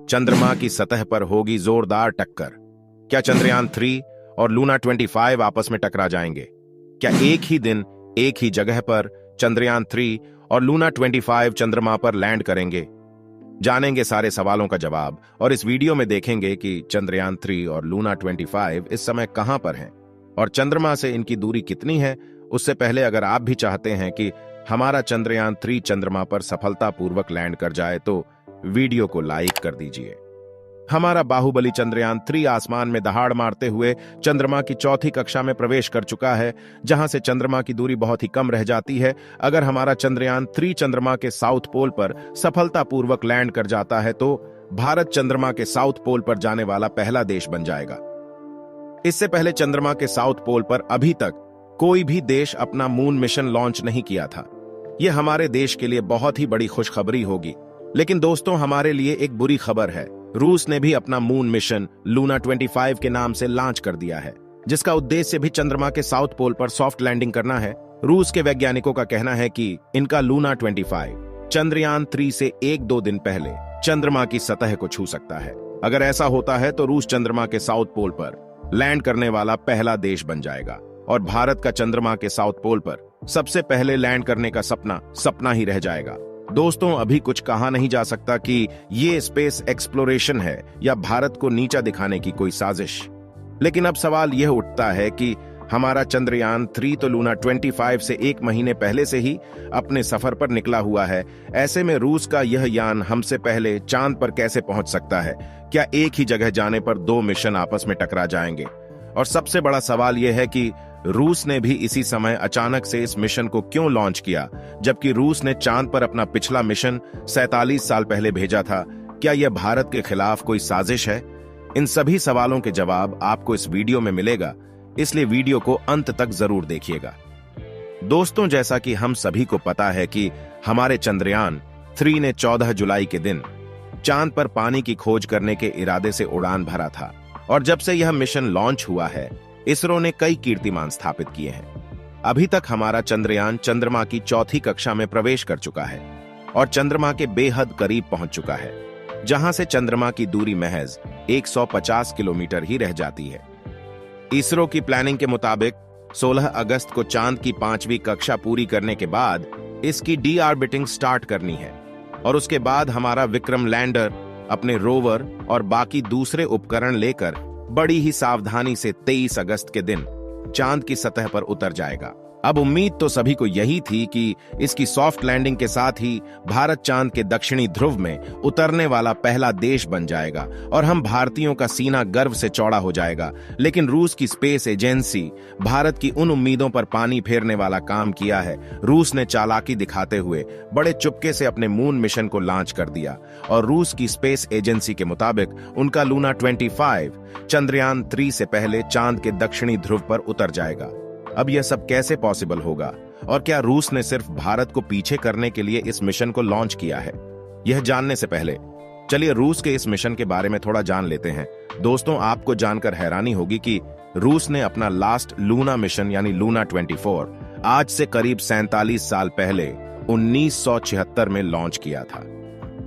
चंद्रमा की सतह पर होगी जोरदार टक्कर। क्या चंद्रयान 3 और लूना 25 आपस में टकरा जाएंगे? क्या एक ही दिन एक ही जगह पर चंद्रयान 3 और लूना 25 चंद्रमा पर लैंड करेंगे? जानेंगे सारे सवालों का जवाब और इस वीडियो में देखेंगे कि चंद्रयान 3 और लूना 25 इस समय कहां पर हैं और चंद्रमा से इनकी दूरी कितनी है। उससे पहले अगर आप भी चाहते हैं कि हमारा चंद्रयान 3 चंद्रमा पर सफलतापूर्वक लैंड कर जाए तो वीडियो को लाइक कर दीजिए। हमारा बाहुबली चंद्रयान 3 आसमान में दहाड़ मारते हुए चंद्रमा की चौथी कक्षा में प्रवेश कर चुका है, जहां से चंद्रमा की दूरी बहुत ही कम रह जाती है। अगर हमारा चंद्रयान 3 चंद्रमा के साउथ पोल पर सफलतापूर्वक लैंड कर जाता है तो भारत चंद्रमा के साउथ पोल पर जाने वाला पहला देश बन जाएगा। इससे पहले चंद्रमा के साउथ पोल पर अभी तक कोई भी देश अपना मून मिशन लॉन्च नहीं किया था। यह हमारे देश के लिए बहुत ही बड़ी खुशखबरी होगी। लेकिन दोस्तों, हमारे लिए एक बुरी खबर है। रूस ने भी अपना मून मिशन लूना 25 के नाम से लॉन्च कर दिया है, जिसका उद्देश्य भी चंद्रमा के साउथ पोल पर सॉफ्ट लैंडिंग करना है। रूस के वैज्ञानिकों का कहना है कि इनका लूना 25 चंद्रयान 3 से 1-2 दिन पहले चंद्रमा की सतह को छू सकता है। अगर ऐसा होता है तो रूस चंद्रमा के साउथ पोल पर लैंड करने वाला पहला देश बन जाएगा और भारत का चंद्रमा के साउथ पोल पर सबसे पहले लैंड करने का सपना ही रह जाएगा। दोस्तों, अभी कुछ कहा नहीं जा सकता कि ये स्पेस एक्सप्लोरेशन है या भारत को नीचा दिखाने की कोई साजिश। लेकिन अब सवाल यह उठता है कि हमारा चंद्रयान 3 तो लूना 25 से 1 महीने पहले से ही अपने सफर पर निकला हुआ है। ऐसे में रूस का यह यान हमसे पहले चांद पर कैसे पहुंच सकता है? क्या एक ही जगह जाने पर 2 मिशन आपस में टकरा जाएंगे? और सबसे बड़ा सवाल यह है कि रूस ने भी इसी समय अचानक से इस मिशन को क्यों लॉन्च किया, जबकि रूस ने चांद पर अपना पिछला मिशन 47 साल पहले भेजा था। क्या यह भारत के खिलाफ कोई साजिश है? इन सभी सवालों के जवाब आपको इस वीडियो में मिलेगा, इसलिए वीडियो को अंत तक जरूर देखिएगा। दोस्तों, जैसा कि हम सभी को पता है कि हमारे चंद्रयान 3 ने 14 जुलाई के दिन चांद पर पानी की खोज करने के इरादे से उड़ान भरा था और जब से यह मिशन लॉन्च हुआ है, इसरो ने कई कीर्तिमान स्थापित किए हैं। अभी तक हमारा चंद्रयान चंद्रमा की चौथी कक्षा में प्रवेश कर चुका है और चंद्रमा के बेहद करीब पहुंच चुका है, जहां से चंद्रमा की दूरी महज 150 किलोमीटर ही रह जाती है। इसरो की प्लानिंग के मुताबिक 16 अगस्त को चांद की 5वीं कक्षा पूरी करने के बाद इसकी डी ऑर्बिटिंग स्टार्ट करनी है और उसके बाद हमारा विक्रम लैंडर अपने रोवर और बाकी दूसरे उपकरण लेकर बड़ी ही सावधानी से 23 अगस्त के दिन चांद की सतह पर उतर जाएगा। अब उम्मीद तो सभी को यही थी कि इसकी सॉफ्ट लैंडिंग के साथ ही भारत चांद के दक्षिणी ध्रुव में उतरने वाला पहला देश बन जाएगा और हम भारतीयों का सीना गर्व से चौड़ा हो जाएगा। लेकिन रूस की स्पेस एजेंसी भारत की उन उम्मीदों पर पानी फेरने वाला काम किया है। रूस ने चालाकी दिखाते हुए बड़े चुपके से अपने मून मिशन को लॉन्च कर दिया और रूस की स्पेस एजेंसी के मुताबिक उनका लूना 25 चंद्रयान 3 से पहले चांद के दक्षिणी ध्रुव पर उतर जाएगा। अब यह सब कैसे पॉसिबल होगा और क्या रूस ने सिर्फ भारत को पीछे करने के लिए इस मिशन को लॉन्च किया है? यह जानने से पहले चलिए रूस के इस मिशन के बारे में थोड़ा जान लेते हैं। दोस्तों, आपको जानकर हैरानी होगी कि रूस ने अपना लास्ट लूना मिशन यानी लूना 24 आज से करीब 47 साल पहले 1976 में लॉन्च किया था।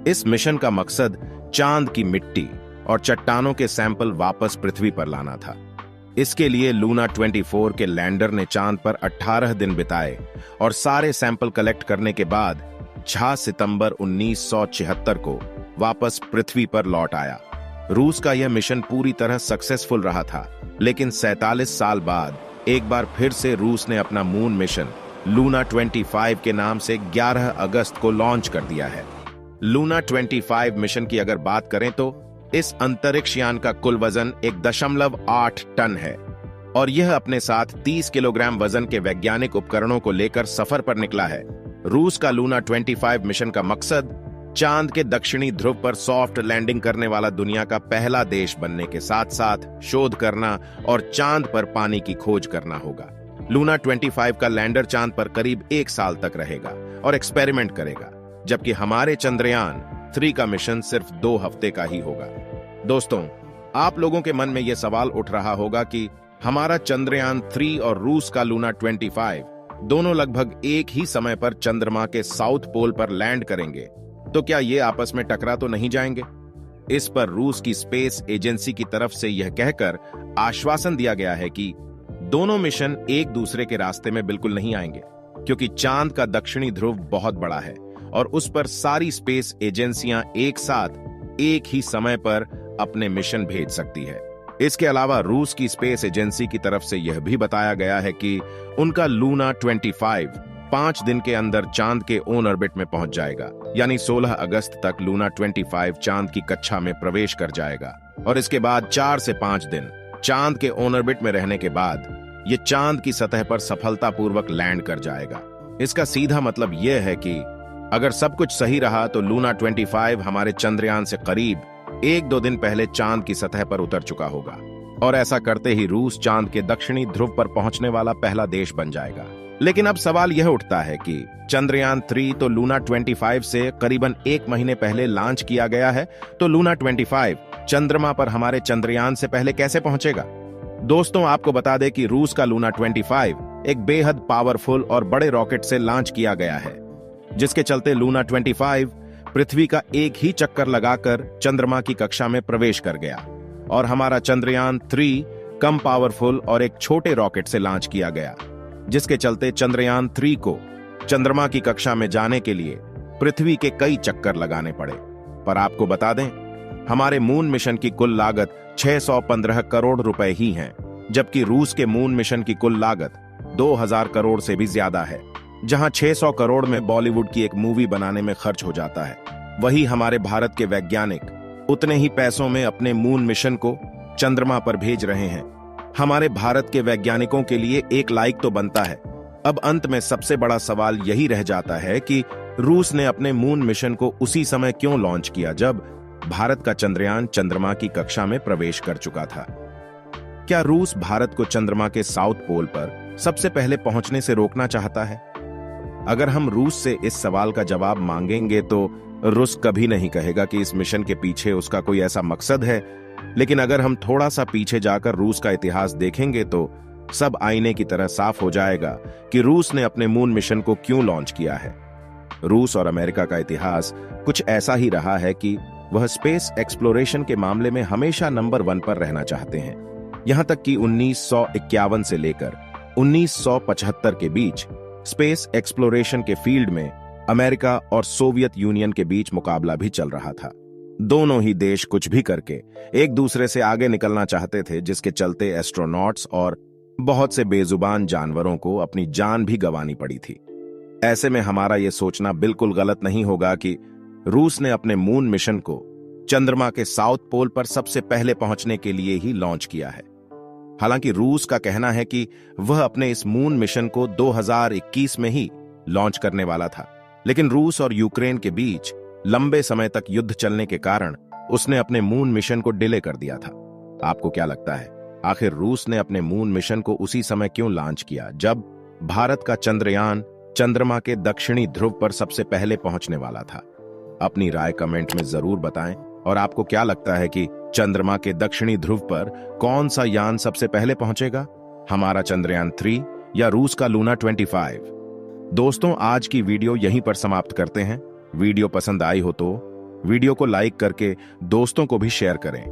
इस मिशन का मकसद चांद की मिट्टी और चट्टानों के सैंपल वापस पृथ्वी पर लाना था। इसके लिए लूना 24 के लैंडर ने चांद पर 18 दिन बिताए और सारे सैंपल कलेक्ट करने के बाद 6 सितंबर 1976 को वापस पृथ्वी पर लौट आया। रूस का यह मिशन पूरी तरह सक्सेसफुल रहा था, लेकिन 47 साल बाद एक बार फिर से रूस ने अपना मून मिशन लूना 25 के नाम से 11 अगस्त को लॉन्च कर दिया है। लूना 25 मिशन की अगर बात करें तो इस अंतरिक्ष यान का कुल वजन 1.8 टन है और यह अपने साथ 30 किलोग्राम वजन के वैज्ञानिक उपकरणों को लेकर सफर पर निकला है। रूस का लूना 25 मिशन का मकसद चांद के दक्षिणी ध्रुव पर सॉफ्ट लैंडिंग करने वाला दुनिया का पहला देश बनने के साथ साथ शोध करना और चांद पर पानी की खोज करना होगा। लूना 25 का लैंडर चांद पर करीब 1 साल तक रहेगा और एक्सपेरिमेंट करेगा, जबकि हमारे चंद्रयान 3 का मिशन सिर्फ 2 हफ्ते का ही होगा। दोस्तों, आप लोगों के मन में यह सवाल उठ रहा होगा कि हमारा चंद्रयान 3 और रूस का लूना 25 दोनों लगभग एक ही समय पर चंद्रमा के साउथ पोल पर लैंड करेंगे, तो क्या ये आपस में टकरा तो नहीं जाएंगे? इस पर रूस की स्पेस एजेंसी की तरफ से यह कहकर आश्वासन दिया गया है कि दोनों मिशन एक दूसरे के रास्ते में बिल्कुल नहीं आएंगे, क्योंकि चांद का दक्षिणी ध्रुव बहुत बड़ा है और उस पर सारी स्पेस एजेंसियां एक साथ एक ही समय पर अपने मिशन भेज सकती है। इसके अलावा रूस की स्पेस एजेंसी की तरफ से यह भी बताया गया है कि उनका लूना 25 5 दिन के अंदर चांद के ऑन ऑर्बिट में पहुंच जाएगा, यानी 16 अगस्त तक लूना 25 चांद की कक्षा में प्रवेश कर जाएगा और इसके बाद 4 से 5 दिन चांद के ऑन ऑर्बिट में रहने के बाद ये चांद की सतह पर सफलतापूर्वक लैंड कर जाएगा। इसका सीधा मतलब यह है कि अगर सब कुछ सही रहा तो लूना 25 हमारे चंद्रयान से करीब 1-2 दिन पहले चांद की सतह पर उतर चुका होगा और ऐसा करते ही रूस चांद के दक्षिणी ध्रुव पर पहुंचने वाला पहला देश बन जाएगा। लेकिन अब सवाल यह उठता है कि चंद्रयान 3 तो लूना 25 से करीबन 1 महीने पहले लॉन्च किया गया है, तो लूना 25 चंद्रमा पर हमारे चंद्रयान से पहले कैसे पहुंचेगा? दोस्तों, आपको बता दें कि रूस का लूना 25 एक बेहद पावरफुल और बड़े रॉकेट से लॉन्च किया गया है, जिसके चलते लूना 25 पृथ्वी का एक ही चक्कर लगाकर चंद्रमा की कक्षा में प्रवेश कर गया और हमारा चंद्रयान 3 कम पावरफुल और एक छोटे रॉकेट से लॉन्च किया गया, जिसके चलते चंद्रयान 3 को चंद्रमा की कक्षा में जाने के लिए पृथ्वी के कई चक्कर लगाने पड़े। पर आपको बता दें, हमारे मून मिशन की कुल लागत 615 करोड़ रुपए ही है, जबकि रूस के मून मिशन की कुल लागत 2000 करोड़ से भी ज्यादा है। जहां 600 करोड़ में बॉलीवुड की एक मूवी बनाने में खर्च हो जाता है, वही हमारे भारत के वैज्ञानिक उतने ही पैसों में अपने मून मिशन को चंद्रमा पर भेज रहे हैं। हमारे भारत के वैज्ञानिकों के लिए एक लाइक तो बनता है। अब अंत में सबसे बड़ा सवाल यही रह जाता है कि रूस ने अपने मून मिशन को उसी समय क्यों लॉन्च किया जब भारत का चंद्रयान चंद्रमा की कक्षा में प्रवेश कर चुका था। क्या रूस भारत को चंद्रमा के साउथ पोल पर सबसे पहले पहुंचने से रोकना चाहता है? अगर हम रूस से इस सवाल का जवाब मांगेंगे तो रूस कभी नहीं कहेगा कि इस मिशन के पीछे उसका कोई ऐसा मकसद है। लेकिन अगर हम थोड़ा सा पीछे जाकर रूस का इतिहास देखेंगे तो सब आईने की तरह साफ हो जाएगा कि रूस ने अपने मून मिशन को क्यों लॉन्च किया है। रूस और अमेरिका का इतिहास कुछ ऐसा ही रहा है कि वह स्पेस एक्सप्लोरेशन के मामले में हमेशा नंबर 1 पर रहना चाहते हैं। यहां तक कि 1951 से लेकर 1975 के बीच स्पेस एक्सप्लोरेशन के फील्ड में अमेरिका और सोवियत यूनियन के बीच मुकाबला भी चल रहा था। दोनों ही देश कुछ भी करके एक दूसरे से आगे निकलना चाहते थे, जिसके चलते एस्ट्रोनॉट्स और बहुत से बेजुबान जानवरों को अपनी जान भी गंवानी पड़ी थी। ऐसे में हमारा यह सोचना बिल्कुल गलत नहीं होगा कि रूस ने अपने मून मिशन को चंद्रमा के साउथ पोल पर सबसे पहले पहुंचने के लिए ही लॉन्च किया है। हालांकि रूस का कहना है कि वह अपने इस मून मिशन को 2021 में ही लॉन्च करने वाला था, लेकिन रूस और यूक्रेन के बीच लंबे समय तक युद्ध चलने के कारण उसने अपने मून मिशन को डिले कर दिया था। आपको क्या लगता है, आखिर रूस ने अपने मून मिशन को उसी समय क्यों लॉन्च किया जब भारत का चंद्रयान चंद्रमा के दक्षिणी ध्रुव पर सबसे पहले पहुंचने वाला था? अपनी राय कमेंट में जरूर बताएं। और आपको क्या लगता है कि चंद्रमा के दक्षिणी ध्रुव पर कौन सा यान सबसे पहले पहुंचेगा, हमारा चंद्रयान 3 या रूस का लूना 25? दोस्तों, आज की वीडियो यहीं पर समाप्त करते हैं। वीडियो पसंद आई हो तो वीडियो को लाइक करके दोस्तों को भी शेयर करें।